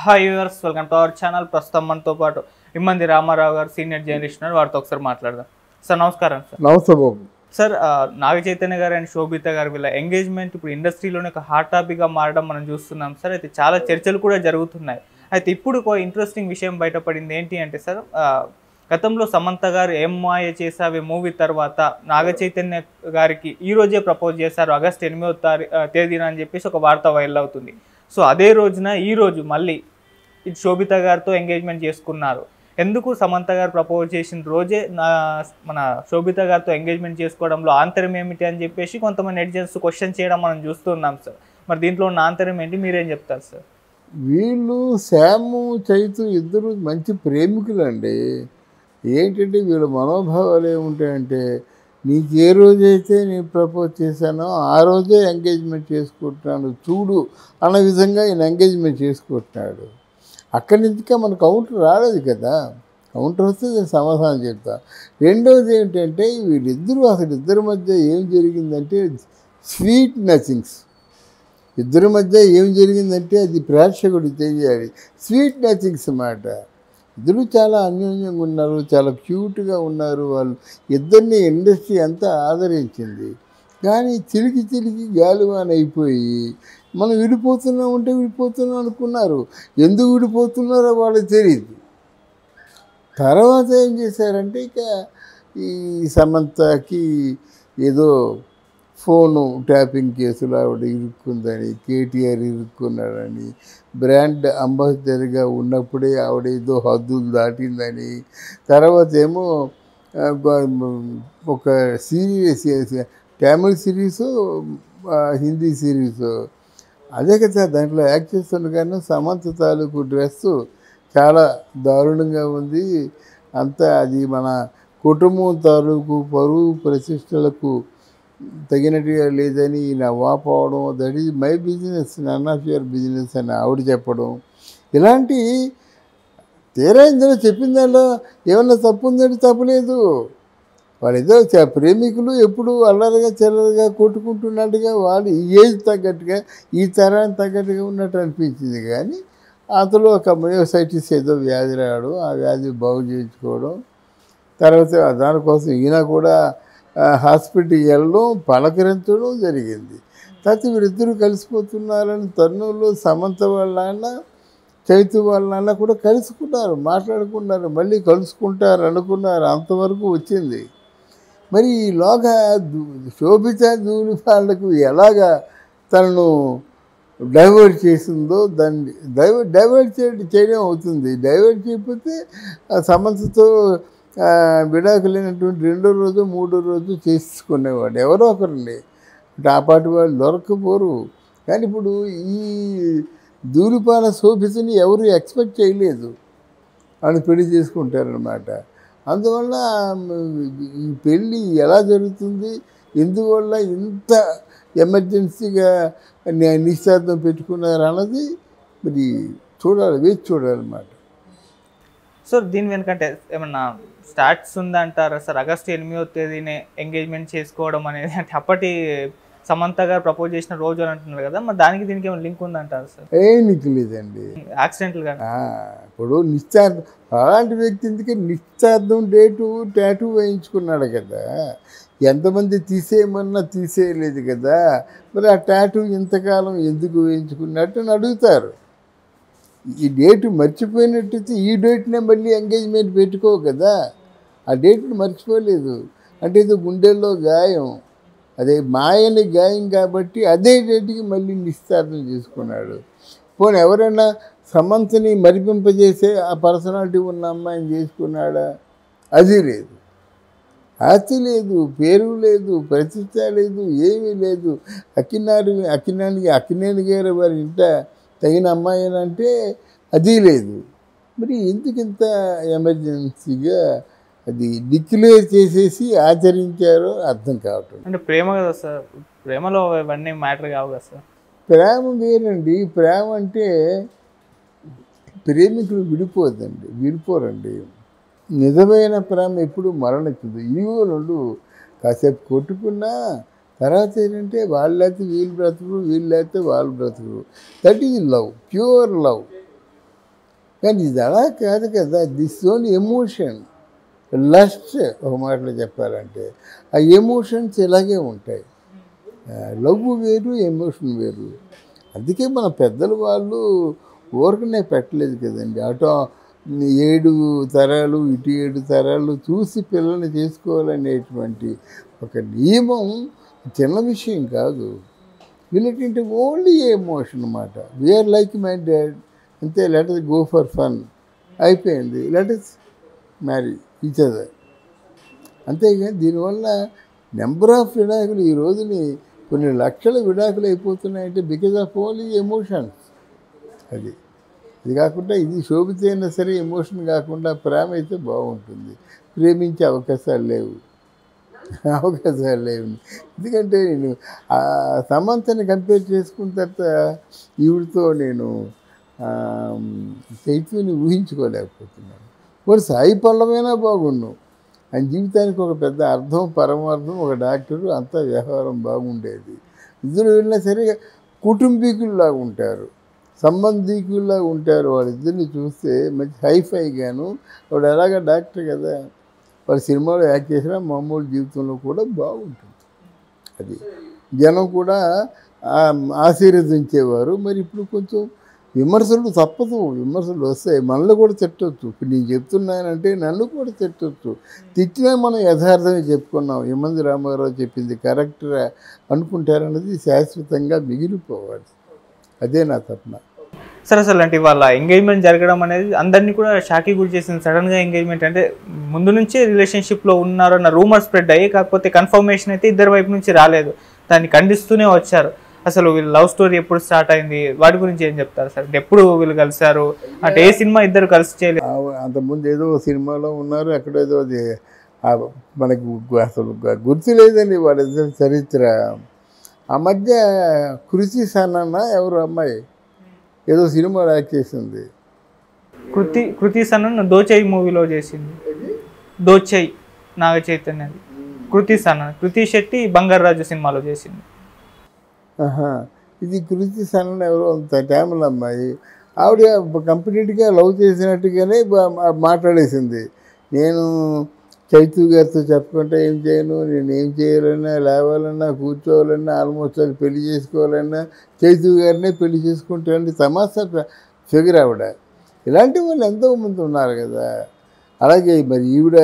Hi viewers, welcome to our channel. ప్రస్తుతం మనతో పాటు ఇమ్మంది రామారావు గారు, సీనియర్ జర్నలిస్ట్ ఉన్నారు. వారితో ఒకసారి మాట్లాడదాం. సార్ నమస్కారం. సార్ నమస్తే బాబు. సార్, నాగ చైతన్య గారు అండ్ శోభిత గారు వీళ్ళ ఎంగేజ్మెంట్ ఇప్పుడు ఇండస్ట్రీలోనే ఒక హాట్ టాపిక్గా మారడం మనం చూస్తున్నాం సార్. అయితే చాలా చర్చలు కూడా జరుగుతున్నాయి. అయితే ఇప్పుడు ఒక ఇంట్రెస్టింగ్ విషయం బయటపడింది. ఏంటి అంటే సార్, గతంలో సమంత గారు ఏం మాయ చేసావే మూవీ తర్వాత నాగ చైతన్య గారికి ఈ రోజే ప్రపోజ్ చేశారు, ఆగస్ట్ 8వ తేదీన అని చెప్పేసి ఒక వార్త వైరల్ అవుతుంది. సో అదే రోజున ఈ రోజు మళ్ళీ శోభిత గారితో ఎంగేజ్మెంట్ చేసుకున్నారు. ఎందుకు సమంత గారు ప్రపోజ్ చేసిన రోజే మన శోభిత గారితో ఎంగేజ్మెంట్ చేసుకోవడంలో ఆంతర్యం ఏమిటి అని చెప్పేసి కొంతమంది నెటిజన్స్ క్వశ్చన్ చేయడం మనం చూస్తున్నాం సార్. మరి దీంట్లో ఉన్న ఆంతర్యం ఏంటి, మీరేం చెప్తారు సార్? వీళ్ళు శ్యాము చైతు ఇద్దరు మంచి ప్రేమికులండి. ఏంటంటే వీళ్ళ మనోభావాలు ఏముంటాయంటే, నీకు ఏ రోజైతే నేను ప్రపోజ్ చేశానో ఆ రోజే ఎంగేజ్మెంట్ చేసుకుంటున్నాను చూడు అన్న విధంగా ఈయన ఎంగేజ్మెంట్ చేసుకుంటున్నాడు. అక్కడి నుంచిగా మన కౌంటర్ రాలేదు కదా. కౌంటర్ వస్తే నేను సమాధానం చెప్తా. రెండవది ఏంటంటే, వీళ్ళిద్దరూ అసలు ఇద్దరి మధ్య ఏం జరిగిందంటే స్వీట్ నథింగ్స్. ఇద్దరి మధ్య ఏం జరిగిందంటే అది ప్రేక్షకుడు తెలియాలి. స్వీట్ నథింగ్స్ మాట. ఇద్దరు చాలా అన్యోన్యంగా ఉన్నారు, చాలా క్యూట్గా ఉన్నారు. వాళ్ళు ఇద్దరిని ఇండస్ట్రీ అంతా ఆదరించింది. కానీ చిలికి గాలివాన అయిపోయి మనం విడిపోతున్నాం అంటే విడిపోతున్నాం అనుకున్నారు. ఎందుకు విడిపోతున్నారో వాళ్ళకి తెలియదు. తర్వాత ఏం చేశారంటే, ఇక ఈ సమంతకి ఏదో ఫోను ట్యాపింగ్ కేసులో ఆవిడ ఇరుక్కుందని, కేటీఆర్ ఇరుక్కున్నాడని, బ్రాండ్ అంబాసిడర్గా ఉన్నప్పుడే ఆవిడ ఏదో హద్దులు దాటిందని, తర్వాత ఏమో ఒక సిరీస్ తమిళ సిరీసు హిందీ సిరీసు అదే కదా దాంట్లో యాక్ట్ చేస్తుండగానే సమంత తాలూకు డ్రెస్సు చాలా దారుణంగా ఉంది. అంతా అది మన కుటుంబం తాలూకు పరువు ప్రతిష్టలకు తగినట్టుగా లేదని నా వాపోవడం, that is my business, none of your business అని ఆవిడ చెప్పడం, ఇలాంటి తీరా ఇందులో చెప్పిన దానిలో ఏమన్నా తప్పు ఉందంటే తప్పులేదు. వాళ్ళు ఏదో ప్రేమికులు ఎప్పుడు అల్లరిగా చిల్లరగా కొట్టుకుంటున్నట్టుగా వాళ్ళు ఈ ఏజ్ తగ్గట్టుగా ఈ తరానికి తగ్గట్టుగా ఉన్నట్టు అనిపించింది. కానీ అతను ఒక మయోసైటిస్ ఏదో వ్యాధి రావడం, ఆ వ్యాధి బాగు చేయించుకోవడం, తర్వాత దానికోసం ఈయన కూడా హాస్పిటల్కి వెళ్ళడం, పలకరించడం జరిగింది. తర్వాత వీరిద్దరూ కలిసిపోతున్నారని తరుణంలో సమంత వాళ్ళ నాన్న చైతు వాళ్ళ నాన్న కూడా కలుసుకున్నారు, మాట్లాడుకున్నారు, మళ్ళీ కలుసుకుంటారు అనుకున్నారు. అంతవరకు వచ్చింది. మరి ఈలోగా శోభిత ధూళిపాళ్లకు ఎలాగా తనను డైవర్ట్ చేసిందో దాన్ని డైవర్ట్ చేయడం అవుతుంది. డైవర్ట్ చేయకపోతే సమంతతో విడాకులైనటువంటి రెండో రోజు మూడో రోజు చేసుకునేవాడు ఎవరో ఒకరండి. అంటే ఆ పాటి వాళ్ళు దొరకపోరు. కానీ ఇప్పుడు ఈ ధూళిపాల శోభితని ఎవరు ఎక్స్పెక్ట్ చేయలేదు, వాళ్ళు పెళ్లి చేసుకుంటారనమాట. అందువల్ల ఈ పెళ్ళి ఎలా జరుగుతుంది, ఎందువల్ల ఇంత ఎమర్జెన్సీగా నిశ్చితార్థం పెట్టుకున్నారు అన్నది మరి చూడాలి, వేచి చూడాలన్నమాట. సార్ దీని వెనకంటే ఏమన్నా స్టార్ట్స్ ఉందంటారా సార్? ఆగస్ట్ 8వ తేదీనే ఎంగేజ్మెంట్ చేసుకోవడం అనేది, అంటే అప్పటి సమంత గారు ప్రపోజ్ చేసిన రోజు అని అంటున్నారు కదా, మరి దానికి దీనికి ఏమైనా లింక్ ఉందంటారు సార్? లింక్ లేదండి. యాక్సిడెంటల్గా ఇప్పుడు నిశ్చార్థం అలాంటి వ్యక్తి ఎందుకు నిశ్చార్థం డేటు టాటూ వేయించుకున్నాడు కదా. ఎంతమంది తీసేయమన్నా తీసేయలేదు కదా. మరి ఆ టాటూ ఇంతకాలం ఎందుకు వేయించుకున్నట్టు అని అడుగుతారు. ఈ డేటు మర్చిపోయినట్టయితే ఈ డేట్నే మళ్ళీ ఎంగేజ్మెంట్ పెట్టుకో కదా. ఆ డేట్ని మర్చిపోలేదు అంటే ఇది గుండెల్లో గాయం, అదే మాయని గాయం కాబట్టి అదే డేట్కి మళ్ళీ నిశ్చితార్థం చేసుకున్నాడు. పోనీ ఎవరైనా సమంతని మరిపింపజేసే ఆ పర్సనాలిటీ ఉన్న అమ్మాయిని చేసుకున్నాడా? అది లేదు. ఆస్తి లేదు, పేరు లేదు, ప్రతిష్ట లేదు, ఏమీ లేదు. అక్కినేని గారు వారి ఇంట తగిన అమ్మాయి అంటే అది లేదు. మరి ఎందుకు ఇంత ఎమర్జెన్సీగా అది డిక్లేర్ చేసేసి ఆచరించారో అర్థం కావట్లేదు. అంటే ప్రేమ కదా సార్, ప్రేమలో ఇవన్నీ మ్యాటర్ కావు కదా సార్. ప్రేమ వేరండి. ప్రేమ అంటే ప్రేమికులు విడిపోరండి. నిజమైన ప్రేమ ఎప్పుడు మరణించదు. ఈగోలు కాసేపు కొట్టుకున్నా తర్వాత ఏంటంటే వాళ్ళు లేకపోతే వీళ్ళు బ్రతుకులు, వీళ్ళు లేకపోతే వాళ్ళు బ్రతుకులు. That is love, pure love. కానీ ఇది అలా కాదు కదా, దిస్ ఓన్ ఎమోషన్, లస్ట్ ఒక మాటలో చెప్పాలంటే ఆ ఎమోషన్స్ ఇలాగే ఉంటాయి. లవ్ వేరు, ఎమోషన్ వేరు. అందుకే మన పెద్దలు వాళ్ళు ఊరకనే పెట్టలేదు కదండి. అటు 7 తరాలు ఇటు 7 తరాలు చూసి పిల్లల్ని చేసుకోవాలనేటువంటి ఒక నియమం చిన్న విషయం కాదు. వీళ్ళకంటే ఓన్లీ ఎమోషన్ అన్నమాట. వీఆర్ లైక్ మై డాడ్, అంతే, let us go for fun, అయిపోయింది, let us marry each other. అంతేగాని దీనివల్ల నెంబర్ ఆఫ్ విడాకులు ఈ రోజుని కొన్ని లక్షల విడాకులు అయిపోతున్నాయంటే బికాజ్ ఆఫ్ ఓన్లీ ఎమోషన్స్. ఇది కాకుండా ఇది శోభిత అయినా సరే ఎమోషన్ కాకుండా ప్రేమ అయితే బాగుంటుంది. ప్రేమించే అవకాశాలు లేవు. ఎందుకంటే నేను సమంతని కంపేర్ చేసుకున్న తర్వాత ఈవిడితో నేను చైతన్యని ఊహించుకోలేకపోతున్నాను. మరి సాయి పల్లవైనా బాగున్నావు, ఆయన జీవితానికి ఒక పెద్ద అర్థం, పరమార్థం, ఒక డాక్టరు, అంతా వ్యవహారం బాగుండేది. ఇద్దరు వెళ్ళినా సరే కుటుంబీకుల్లాగా ఉంటారు, సంబంధీకుల్లాగా ఉంటారు. వాళ్ళిద్దరిని చూస్తే మంచి హైఫైగాను, వాడు ఎలాగ డాక్టర్ కదా, వాడు సినిమాలో యాక్ట్ చేసినా మామూలు జీవితంలో కూడా బాగుంటుంది. జనం కూడా ఆశీర్వదించేవారు. మరి ఇప్పుడు కొంచెం విమర్శలు తప్పదు, విమర్శలు వస్తాయి, మనల్ని కూడా తిట్టవచ్చు. ఇప్పుడు నేను చెప్తున్నానంటే నన్ను కూడా తిట్టవచ్చు. తిట్టినా మనం యథార్థమే చెప్పుకున్నాం, యమంది రామారావు చెప్పింది కరెక్ట్గా అనుకుంటారన్నది శాశ్వతంగా మిగిలిపోవాలి. అదే నా తపన. సరే అసలు అంటే వాళ్ళ ఎంగేజ్మెంట్ జరగడం అనేది అందరినీ కూడా షాక్కి గురి చేసింది. సడన్గా ఎంగేజ్మెంట్ అంటే ముందు నుంచే రిలేషన్షిప్లో ఉన్నారు అన్న రూమర్ స్ప్రెడ్ అయ్యి, కాకపోతే కన్ఫర్మేషన్ అయితే ఇద్దరి వైపు నుంచి రాలేదు, దాన్ని ఖండిస్తూనే వచ్చారు. అసలు వీళ్ళ లవ్ స్టోరీ ఎప్పుడు స్టార్ట్ అయింది, వాటి గురించి ఏం చెప్తారు సార్? అంటే ఎప్పుడు వీళ్ళు కలిసారు, అంటే ఏ సినిమా ఇద్దరు కలిసి చేయలేదు? అంతకుముందు ఏదో సినిమాలో ఉన్నారు, ఎక్కడేదో అది మనకి అసలు గుర్తు లేదండి వాళ్ళిద్దరి చరిత్ర. ఆ మధ్య కృతి సనన్న ఎవరు అమ్మాయి ఏదో సినిమాలో యాక్ట్ చేసింది. కృతి సనన్ దోచై మూవీలో చేసింది, దోచై నాగ చైతన్య. కృతి సనన్, కృతి శెట్టి బంగారాజు సినిమాలో చేసింది. ఇది కృతి సనన్ ఎవరో అంత ట్యాముల అమ్మాయి. ఆవిడ కంప్లీట్గా లవ్ చేసినట్టుగానే మాట్లాడేసింది. నేను చైతు గారితో చెప్పుకుంటే ఏం చేయను, నేను ఏం చేయాలన్నా, లేవాలన్నా, కూర్చోవాలన్నా, ఆల్మోస్ట్ అది పెళ్లి చేసుకోవాలన్నా చైతు గారినే పెళ్లి చేసుకుంటానండి. తమాషా ఫిగర్ ఆవిడ. ఇలాంటి వాళ్ళు ఎంతోమంది ఉన్నారు కదా. అలాగే మరి ఈవిడ